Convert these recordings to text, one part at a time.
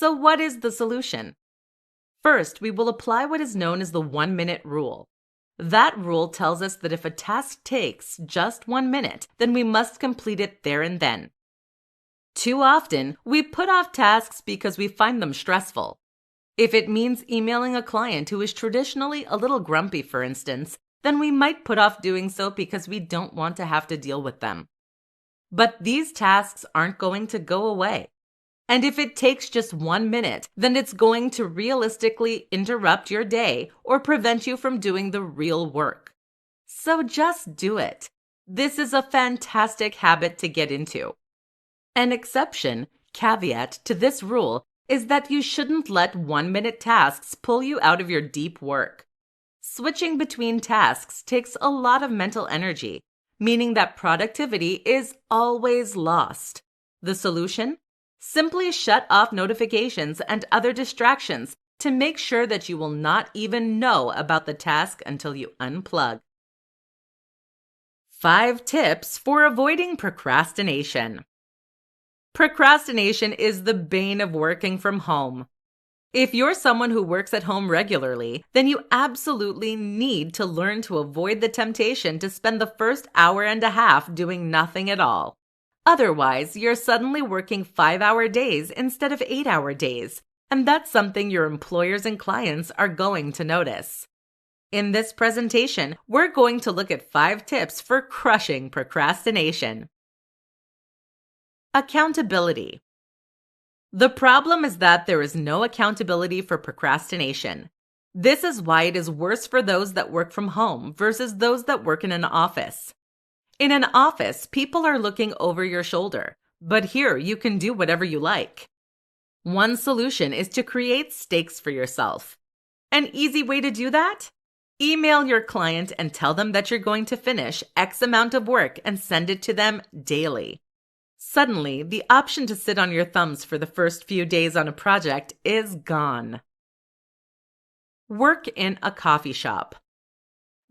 So what is the solution? First, we will apply what is known as the 1-minute rule. That rule tells us that if a task takes just 1 minute, then we must complete it there and then. Too often, we put off tasks because we find them stressful. If it means emailing a client who is traditionally a little grumpy, for instance, then we might put off doing so because we don't want to have to deal with them. But these tasks aren't going to go away. And if it takes just 1 minute, then it's going to realistically interrupt your day or prevent you from doing the real work. So just do it. This is a fantastic habit to get into. An exception, caveat to this rule is that you shouldn't let 1-minute tasks pull you out of your deep work. Switching between tasks takes a lot of mental energy, meaning that productivity is always lost. The solution? Simply shut off notifications and other distractions to make sure that you will not even know about the task until you unplug. 5 tips for avoiding procrastination. Procrastination is the bane of working from home. If you're someone who works at home regularly, then you absolutely need to learn to avoid the temptation to spend the first hour and a half doing nothing at all. Otherwise, you're suddenly working 5-hour days instead of 8-hour days, and that's something your employers and clients are going to notice. In this presentation, we're going to look at 5 tips for crushing procrastination. Accountability. The problem is that there is no accountability for procrastination. This is why it is worse for those that work from home versus those that work in an office. In an office, people are looking over your shoulder, but here you can do whatever you like. One solution is to create stakes for yourself. An easy way to do that? Email your client and tell them that you're going to finish X amount of work and send it to them daily. Suddenly, the option to sit on your thumbs for the first few days on a project is gone. Work in a coffee shop.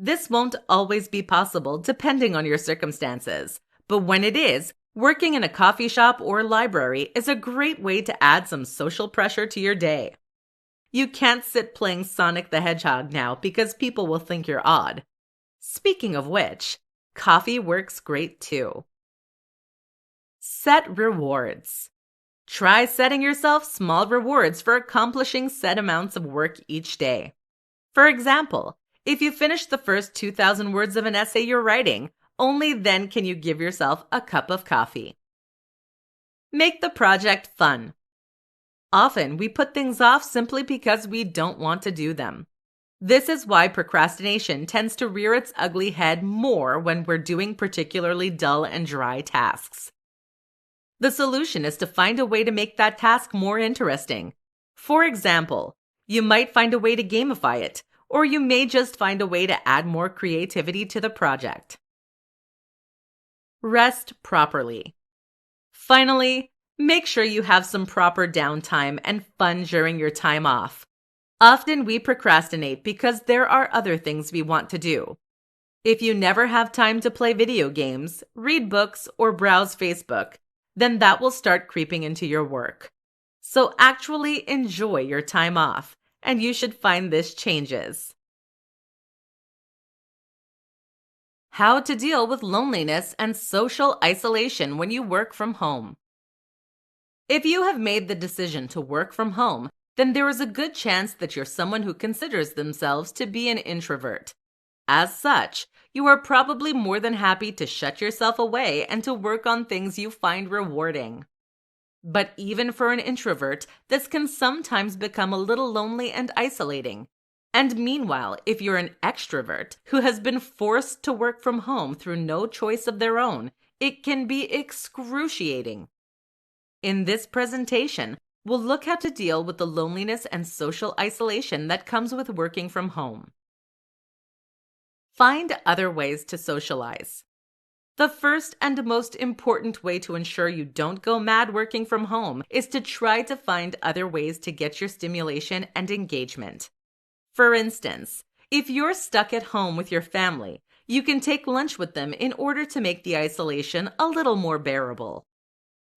This won't always be possible depending on your circumstances, but when it is, working in a coffee shop or library is a great way to add some social pressure to your day. You can't sit playing Sonic the Hedgehog now because people will think you're odd. Speaking of which, coffee works great too. Set rewards. Try setting yourself small rewards for accomplishing set amounts of work each day. For example, if you finish the first 2,000 words of an essay you're writing, only then can you give yourself a cup of coffee. Make the project fun. Often, we put things off simply because we don't want to do them. This is why procrastination tends to rear its ugly head more when we're doing particularly dull and dry tasks. The solution is to find a way to make that task more interesting. For example, you might find a way to gamify it, or you may just find a way to add more creativity to the project. Rest properly. Finally, make sure you have some proper downtime and fun during your time off. Often we procrastinate because there are other things we want to do. If you never have time to play video games, read books, or browse Facebook, then that will start creeping into your work. So actually enjoy your time off, and you should find this changes. How to deal with loneliness and social isolation when you work from home. If you have made the decision to work from home, then there is a good chance that you're someone who considers themselves to be an introvert. As such, you are probably more than happy to shut yourself away and to work on things you find rewarding. But even for an introvert, this can sometimes become a little lonely and isolating. And meanwhile, if you're an extrovert who has been forced to work from home through no choice of their own, it can be excruciating. In this presentation, we'll look how to deal with the loneliness and social isolation that comes with working from home. Find other ways to socialize. The first and most important way to ensure you don't go mad working from home is to try to find other ways to get your stimulation and engagement. For instance, if you're stuck at home with your family, you can take lunch with them in order to make the isolation a little more bearable.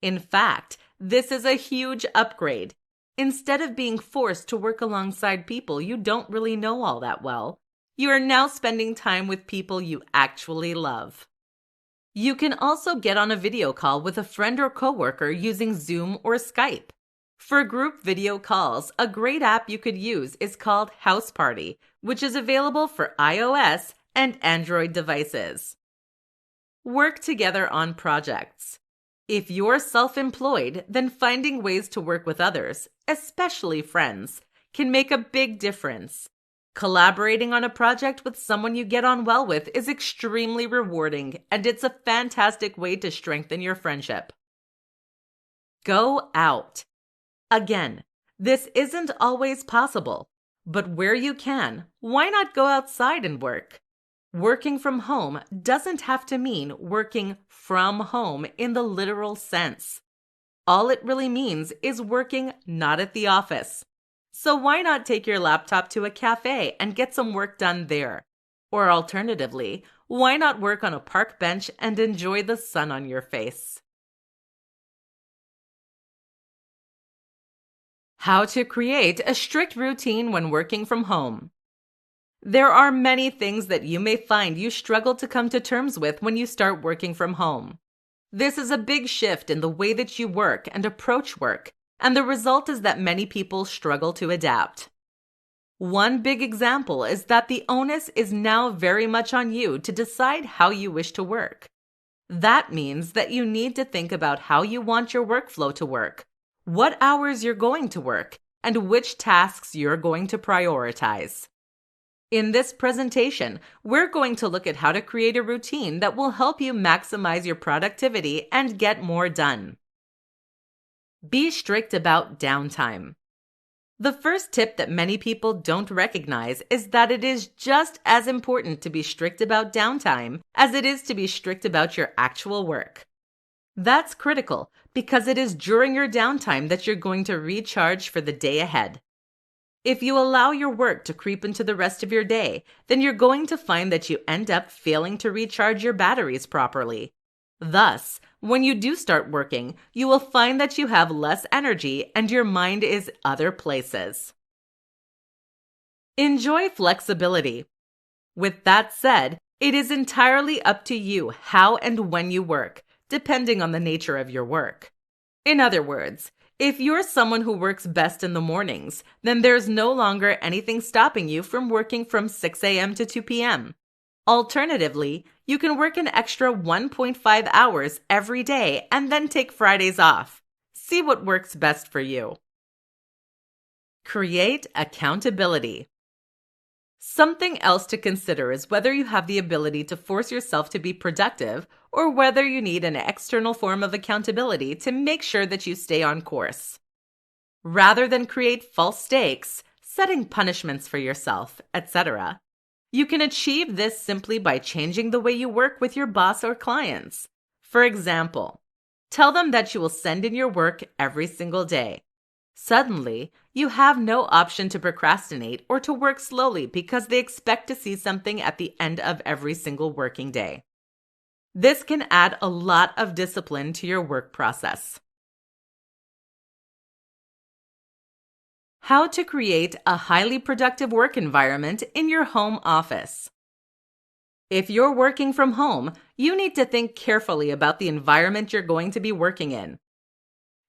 In fact, this is a huge upgrade. Instead of being forced to work alongside people you don't really know all that well, you are now spending time with people you actually love. You can also get on a video call with a friend or coworker using Zoom or Skype. For group video calls, a great app you could use is called House Party, which is available for iOS and Android devices. Work together on projects. If you're self-employed, then finding ways to work with others, especially friends, can make a big difference. Collaborating on a project with someone you get on well with is extremely rewarding, and it's a fantastic way to strengthen your friendship. Go out. Again, this isn't always possible, but where you can, why not go outside and work? Working from home doesn't have to mean working from home in the literal sense. All it really means is working not at the office. So why not take your laptop to a cafe and get some work done there? Or alternatively, why not work on a park bench and enjoy the sun on your face? How to create a strict routine when working from home. There are many things that you may find you struggle to come to terms with when you start working from home. This is a big shift in the way that you work and approach work, and the result is that many people struggle to adapt. One big example is that the onus is now very much on you to decide how you wish to work. That means that you need to think about how you want your workflow to work, what hours you're going to work, and which tasks you're going to prioritize. In this presentation, we're going to look at how to create a routine that will help you maximize your productivity and get more done. Be strict about downtime. The first tip that many people don't recognize is that it is just as important to be strict about downtime as it is to be strict about your actual work. That's critical because it is during your downtime that you're going to recharge for the day ahead. If you allow your work to creep into the rest of your day, then you're going to find that you end up failing to recharge your batteries properly. Thus, when you do start working, you will find that you have less energy and your mind is other places. Enjoy flexibility. With that said, it is entirely up to you how and when you work, depending on the nature of your work. In other words, if you're someone who works best in the mornings, then there's no longer anything stopping you from working from 6 a.m. to 2 p.m. Alternatively, you can work an extra 1.5 hours every day and then take Fridays off. See what works best for you. Create accountability. Something else to consider is whether you have the ability to force yourself to be productive or whether you need an external form of accountability to make sure that you stay on course. Rather than create false stakes, setting punishments for yourself, etc., you can achieve this simply by changing the way you work with your boss or clients. For example, tell them that you will send in your work every single day. Suddenly, you have no option to procrastinate or to work slowly because they expect to see something at the end of every single working day. This can add a lot of discipline to your work process. How to create a highly productive work environment in your home office. If you're working from home, you need to think carefully about the environment you're going to be working in.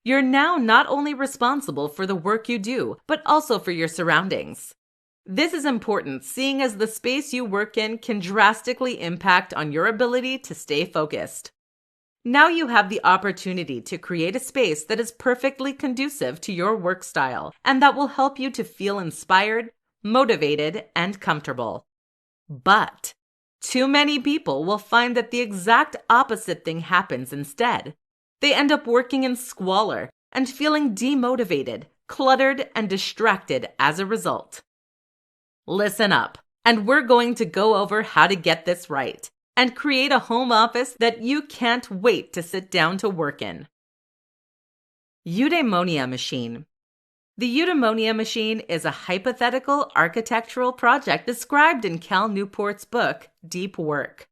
You're now not only responsible for the work you do, but also for your surroundings. This is important, seeing as the space you work in can drastically impact on your ability to stay focused. Now you have the opportunity to create a space that is perfectly conducive to your work style and that will help you to feel inspired, motivated, and comfortable. But too many people will find that the exact opposite thing happens instead. They end up working in squalor and feeling demotivated, cluttered, and distracted as a result. Listen up, and we're going to go over how to get this right and create a home office that you can't wait to sit down to work in. Eudaimonia machine. The eudaimonia machine is a hypothetical architectural project described in Cal Newport's book, Deep Work.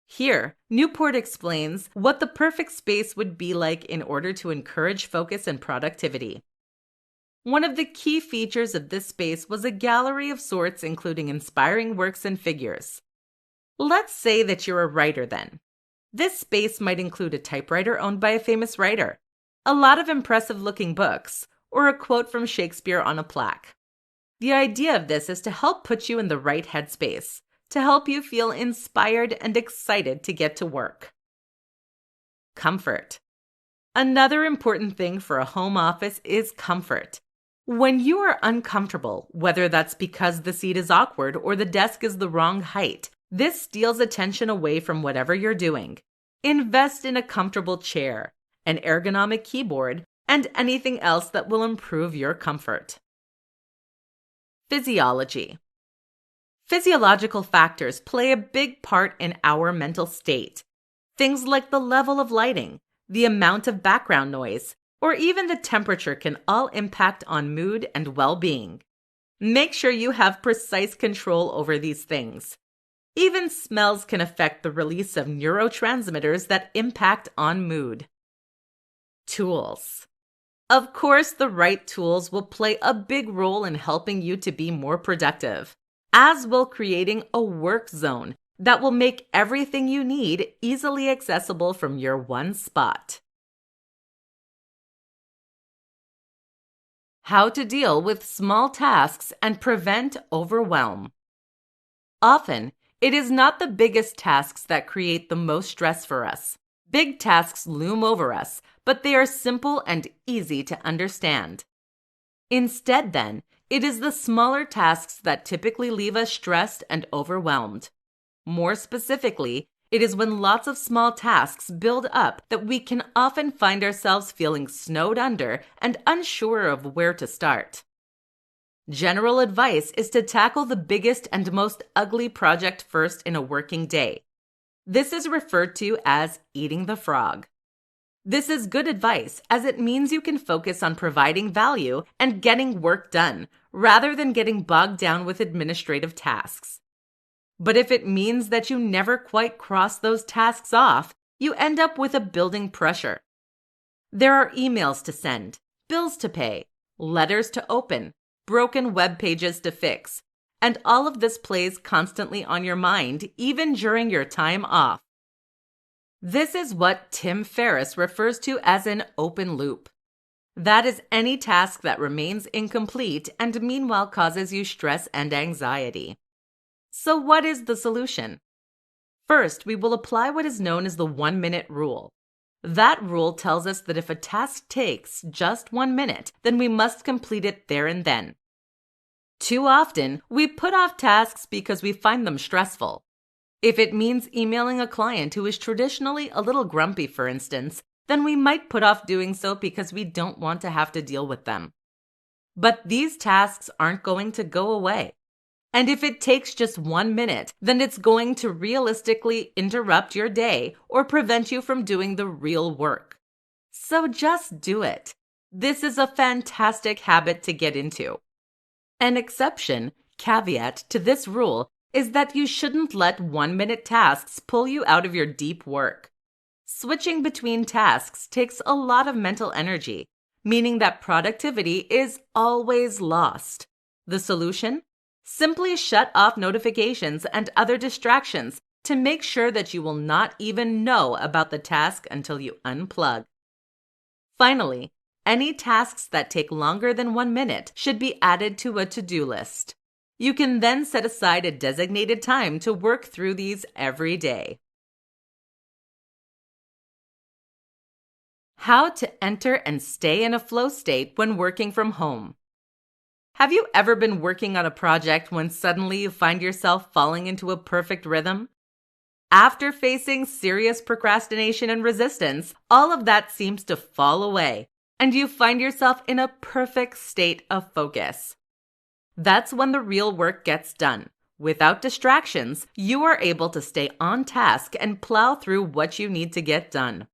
Here, Newport explains what the perfect space would be like in order to encourage focus and productivity. One of the key features of this space was a gallery of sorts, including inspiring works and figures. Let's say that you're a writer then. This space might include a typewriter owned by a famous writer, a lot of impressive-looking books, or a quote from Shakespeare on a plaque. The idea of this is to help put you in the right headspace, to help you feel inspired and excited to get to work. Comfort. Another important thing for a home office is comfort. When you are uncomfortable, whether that's because the seat is awkward or the desk is the wrong height, this steals attention away from whatever you're doing. Invest in a comfortable chair, an ergonomic keyboard, and anything else that will improve your comfort. Physiology. Physiological factors play a big part in our mental state. Things like the level of lighting, the amount of background noise, or even the temperature can all impact on mood and well-being. Make sure you have precise control over these things. Even smells can affect the release of neurotransmitters that impact on mood. Tools. Of course, the right tools will play a big role in helping you to be more productive, as will creating a work zone that will make everything you need easily accessible from your one spot. How to deal with small tasks and prevent overwhelm. Often, it is not the biggest tasks that create the most stress for us. Big tasks loom over us, but they are simple and easy to understand. Instead, then, it is the smaller tasks that typically leave us stressed and overwhelmed. More specifically, it is when lots of small tasks build up that we can often find ourselves feeling snowed under and unsure of where to start. General advice is to tackle the biggest and most ugly project first in a working day. This is referred to as eating the frog. This is good advice as it means you can focus on providing value and getting work done rather than getting bogged down with administrative tasks. But if it means that you never quite cross those tasks off, you end up with a building pressure. There are emails to send, bills to pay, letters to open, broken web pages to fix, and all of this plays constantly on your mind even during your time off. This is what Tim Ferriss refers to as an open loop. That is any task that remains incomplete and meanwhile causes you stress and anxiety. So what is the solution? First, we will apply what is known as the 1-minute rule. That rule tells us that if a task takes just 1 minute, then we must complete it there and then. Too often, we put off tasks because we find them stressful. If it means emailing a client who is traditionally a little grumpy, for instance, then we might put off doing so because we don't want to have to deal with them. But these tasks aren't going to go away. And if it takes just 1 minute, then it's going to realistically interrupt your day or prevent you from doing the real work. So just do it. This is a fantastic habit to get into. An exception, caveat to this rule is that you shouldn't let 1-minute tasks pull you out of your deep work. Switching between tasks takes a lot of mental energy, meaning that productivity is always lost. The solution? Simply shut off notifications and other distractions to make sure that you will not even know about the task until you unplug. Finally, any tasks that take longer than 1 minute should be added to a to-do list. You can then set aside a designated time to work through these every day. How to enter and stay in a flow state when working from home. Have you ever been working on a project when suddenly you find yourself falling into a perfect rhythm? After facing serious procrastination and resistance, all of that seems to fall away, and you find yourself in a perfect state of focus. That's when the real work gets done. Without distractions, you are able to stay on task and plow through what you need to get done.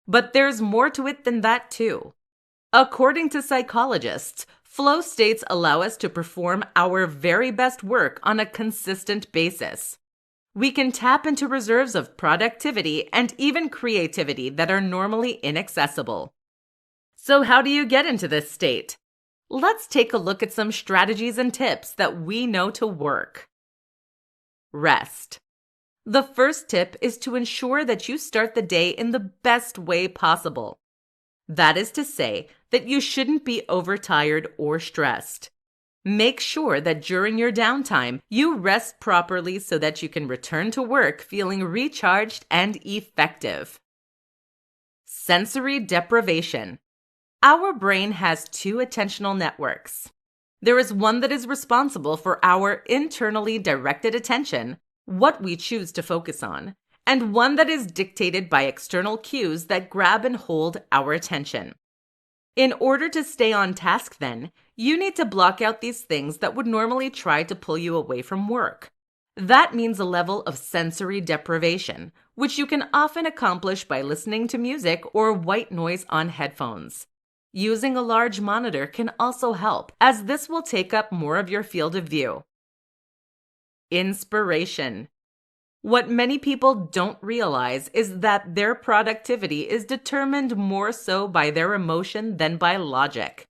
But there's more to it than that too. According to psychologists, flow states allow us to perform our very best work on a consistent basis. We can tap into reserves of productivity and even creativity that are normally inaccessible. So how do you get into this state? Let's take a look at some strategies and tips that we know to work. Rest. The first tip is to ensure that you start the day in the best way possible. That is to say that you shouldn't be overtired or stressed. Make sure that during your downtime, you rest properly so that you can return to work feeling recharged and effective. Sensory deprivation. Our brain has two attentional networks. There is one that is responsible for our internally directed attention, what we choose to focus on, and one that is dictated by external cues that grab and hold our attention. In order to stay on task, then, you need to block out these things that would normally try to pull you away from work. That means a level of sensory deprivation, which you can often accomplish by listening to music or white noise on headphones. Using a large monitor can also help, as this will take up more of your field of view. Inspiration. What many people don't realize is that their productivity is determined more so by their emotion than by logic.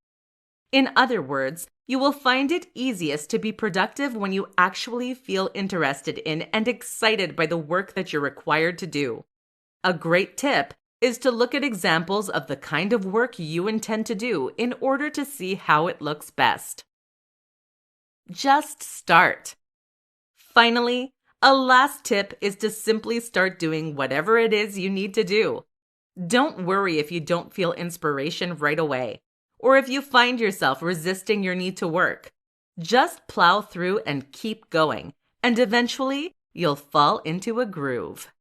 In other words, you will find it easiest to be productive when you actually feel interested in and excited by the work that you're required to do. A great tip is to look at examples of the kind of work you intend to do in order to see how it looks best. Just start. Finally, a last tip is to simply start doing whatever it is you need to do. Don't worry if you don't feel inspiration right away, or if you find yourself resisting your need to work. Just plow through and keep going, and eventually you'll fall into a groove.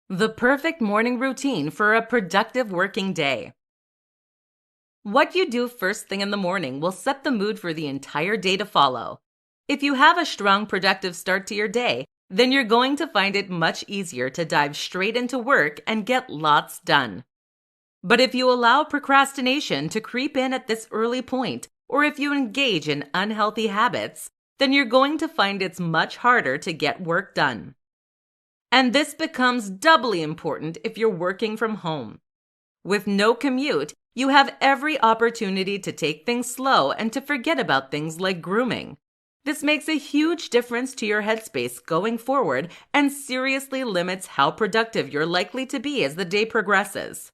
The perfect morning routine for a productive working day. What you do first thing in the morning will set the mood for the entire day to follow. If you have a strong, productive start to your day, then you're going to find it much easier to dive straight into work and get lots done. But if you allow procrastination to creep in at this early point, or if you engage in unhealthy habits, then you're going to find it's much harder to get work done. And this becomes doubly important if you're working from home. With no commute, you have every opportunity to take things slow and to forget about things like grooming. This makes a huge difference to your headspace going forward and seriously limits how productive you're likely to be as the day progresses.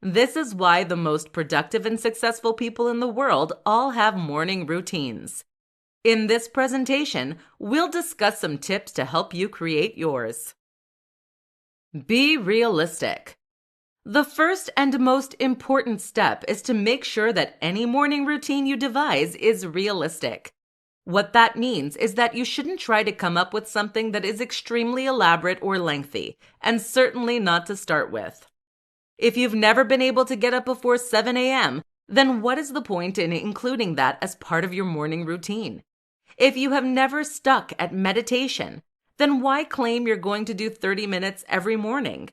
This is why the most productive and successful people in the world all have morning routines. In this presentation, we'll discuss some tips to help you create yours. Be realistic. The first and most important step is to make sure that any morning routine you devise is realistic. What that means is that you shouldn't try to come up with something that is extremely elaborate or lengthy, and certainly not to start with. If you've never been able to get up before 7 a.m., then what is the point in including that as part of your morning routine? If you have never stuck at meditation, then why claim you're going to do 30 minutes every morning?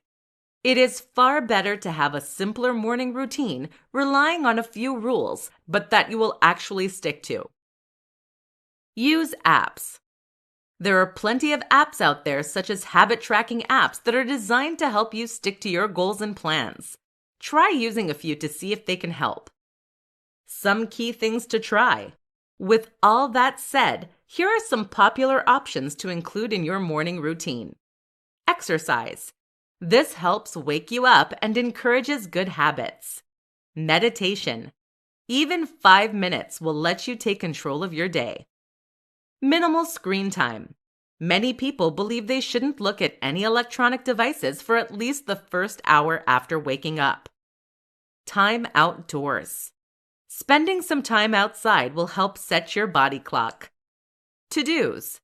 It is far better to have a simpler morning routine relying on a few rules, but that you will actually stick to. Use apps. There are plenty of apps out there, such as habit tracking apps, that are designed to help you stick to your goals and plans. Try using a few to see if they can help. Some key things to try. With all that said, here are some popular options to include in your morning routine. Exercise. This helps wake you up and encourages good habits. Meditation. Even 5 minutes will let you take control of your day. Minimal screen time. Many people believe they shouldn't look at any electronic devices for at least the first hour after waking up. Time outdoors. Spending some time outside will help set your body clock. To-dos.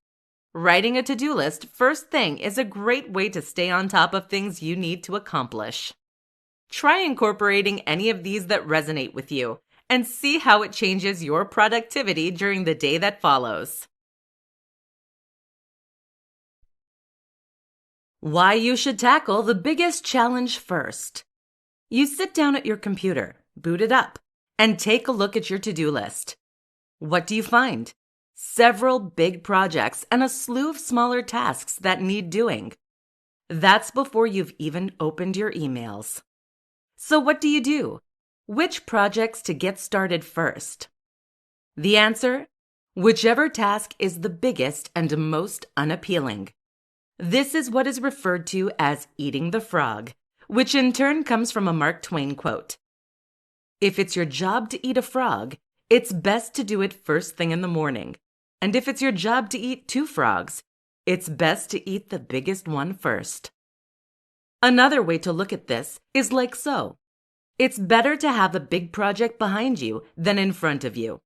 Writing a to-do list first thing is a great way to stay on top of things you need to accomplish. Try incorporating any of these that resonate with you and see how it changes your productivity during the day that follows. Why you should tackle the biggest challenge first. You sit down at your computer, boot it up, and take a look at your to-do list. What do you find? Several big projects and a slew of smaller tasks that need doing. That's before you've even opened your emails. So what do? Which projects to get started first? The answer? Whichever task is the biggest and most unappealing. This is what is referred to as eating the frog, which in turn comes from a Mark Twain quote. If it's your job to eat a frog, it's best to do it first thing in the morning. And if it's your job to eat 2 frogs, it's best to eat the biggest one first. Another way to look at this is like so. It's better to have a big project behind you than in front of you.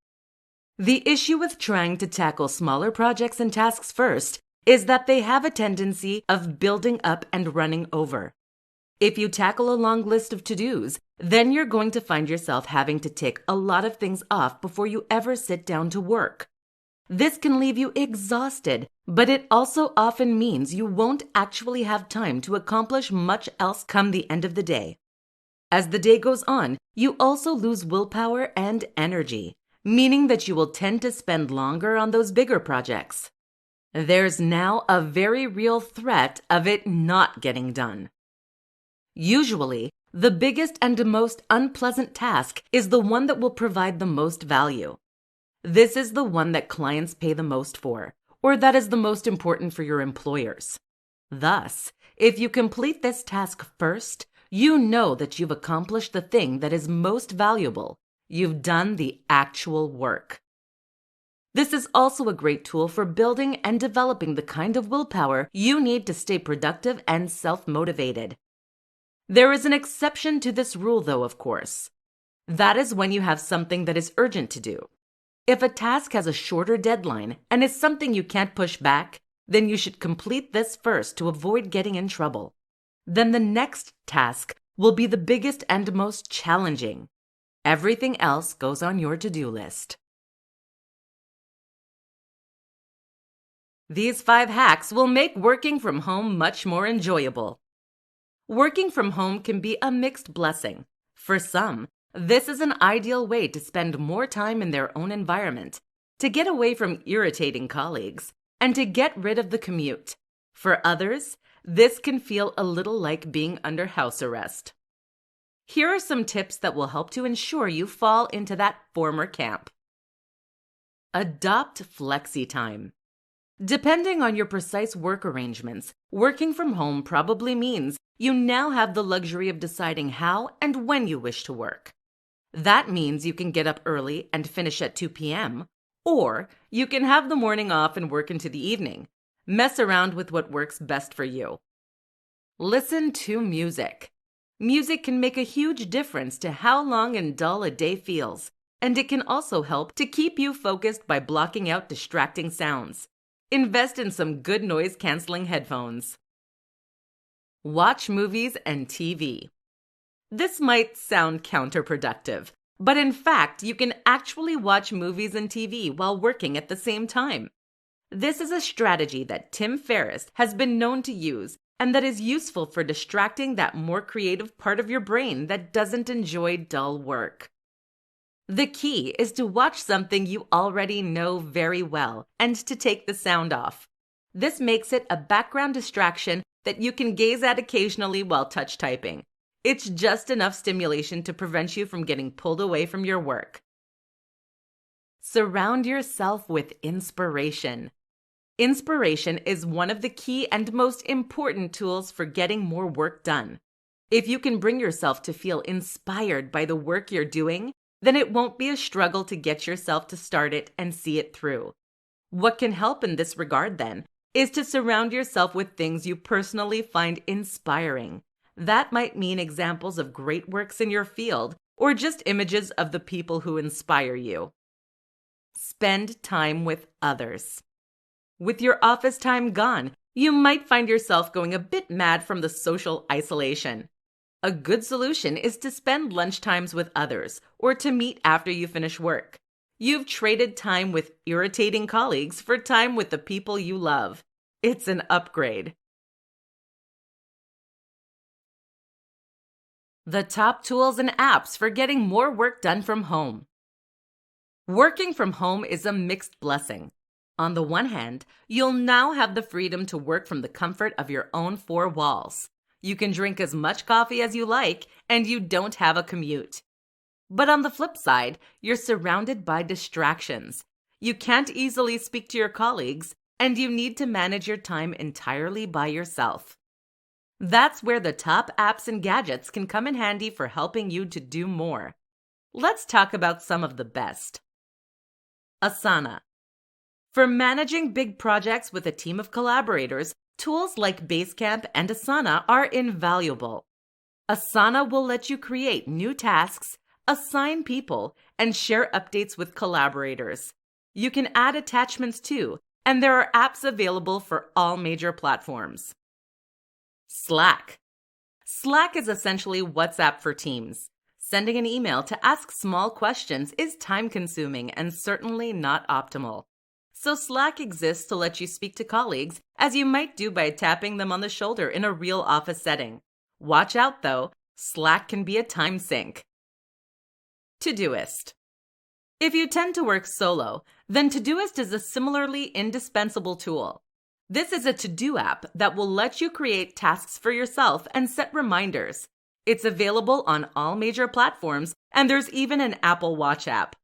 The issue with trying to tackle smaller projects and tasks first is that they have a tendency of building up and running over. If you tackle a long list of to-dos, then you're going to find yourself having to tick a lot of things off before you ever sit down to work. This can leave you exhausted, but it also often means you won't actually have time to accomplish much else come the end of the day. As the day goes on, you also lose willpower and energy, meaning that you will tend to spend longer on those bigger projects. There's now a very real threat of it not getting done. Usually, the biggest and most unpleasant task is the one that will provide the most value. This is the one that clients pay the most for, or that is the most important for your employers. Thus, if you complete this task first, you know that you've accomplished the thing that is most valuable. You've done the actual work. This is also a great tool for building and developing the kind of willpower you need to stay productive and self-motivated. There is an exception to this rule, though, of course. That is when you have something that is urgent to do. If a task has a shorter deadline and is something you can't push back, then you should complete this first to avoid getting in trouble. Then the next task will be the biggest and most challenging. Everything else goes on your to-do list. These 5 hacks will make working from home much more enjoyable. Working from home can be a mixed blessing. For some, this is an ideal way to spend more time in their own environment, to get away from irritating colleagues, and to get rid of the commute. For others, this can feel a little like being under house arrest. Here are some tips that will help to ensure you fall into that former camp. Adopt flexi time. Depending on your precise work arrangements, working from home probably means you now have the luxury of deciding how and when you wish to work. That means you can get up early and finish at 2 p.m., or you can have the morning off and work into the evening. Mess around with what works best for you. Listen to music. Music can make a huge difference to how long and dull a day feels, and it can also help to keep you focused by blocking out distracting sounds. Invest in some good noise-canceling headphones. Watch movies and TV. This might sound counterproductive, but in fact, you can actually watch movies and TV while working at the same time. This is a strategy that Tim Ferriss has been known to use and that is useful for distracting that more creative part of your brain that doesn't enjoy dull work. The key is to watch something you already know very well and to take the sound off. This makes it a background distraction that you can gaze at occasionally while touch typing. It's just enough stimulation to prevent you from getting pulled away from your work. Surround yourself with inspiration. Inspiration is one of the key and most important tools for getting more work done. If you can bring yourself to feel inspired by the work you're doing, then it won't be a struggle to get yourself to start it and see it through. What can help in this regard, then, is to surround yourself with things you personally find inspiring. That might mean examples of great works in your field, or just images of the people who inspire you. Spend time with others. With your office time gone, you might find yourself going a bit mad from the social isolation. A good solution is to spend lunch times with others, or to meet after you finish work. You've traded time with irritating colleagues for time with the people you love. It's an upgrade. The top tools and apps for getting more work done from home. Working from home is a mixed blessing. On the one hand, you'll now have the freedom to work from the comfort of your own 4 walls. You can drink as much coffee as you like, and you don't have a commute. But on the flip side, you're surrounded by distractions. You can't easily speak to your colleagues, and you need to manage your time entirely by yourself. That's where the top apps and gadgets can come in handy for helping you to do more. Let's talk about some of the best. Asana. For managing big projects with a team of collaborators, tools like Basecamp and Asana are invaluable. Asana will let you create new tasks, assign people, and share updates with collaborators. You can add attachments too, and there are apps available for all major platforms. Slack. Slack is essentially WhatsApp for teams. Sending an email to ask small questions is time-consuming and certainly not optimal. So Slack exists to let you speak to colleagues as you might do by tapping them on the shoulder in a real office setting. Watch out though, Slack can be a time sink. Todoist. If you tend to work solo, then Todoist is a similarly indispensable tool. This is a to-do app that will let you create tasks for yourself and set reminders. It's available on all major platforms, and there's even an Apple Watch app.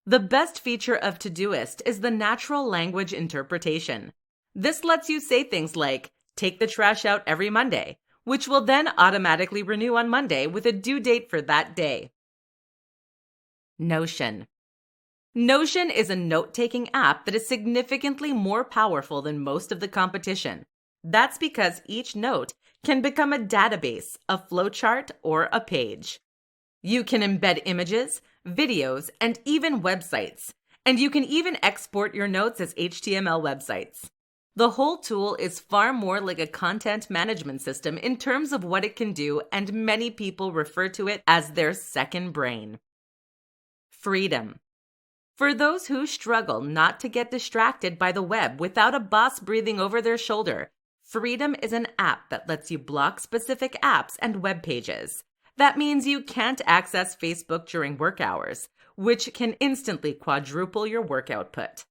The best feature of Todoist is the natural language interpretation. This lets you say things like, take the trash out every Monday, which will then automatically renew on Monday with a due date for that day. Notion. Notion is a note-taking app that is significantly more powerful than most of the competition. That's because each note can become a database, a flowchart, or a page. You can embed images, videos, and even websites. And you can even export your notes as HTML websites. The whole tool is far more like a content management system in terms of what it can do, and many people refer to it as their second brain. Freedom. For those who struggle not to get distracted by the web without a boss breathing over their shoulder, Freedom is an app that lets you block specific apps and web pages. That means you can't access Facebook during work hours, which can instantly quadruple your work output.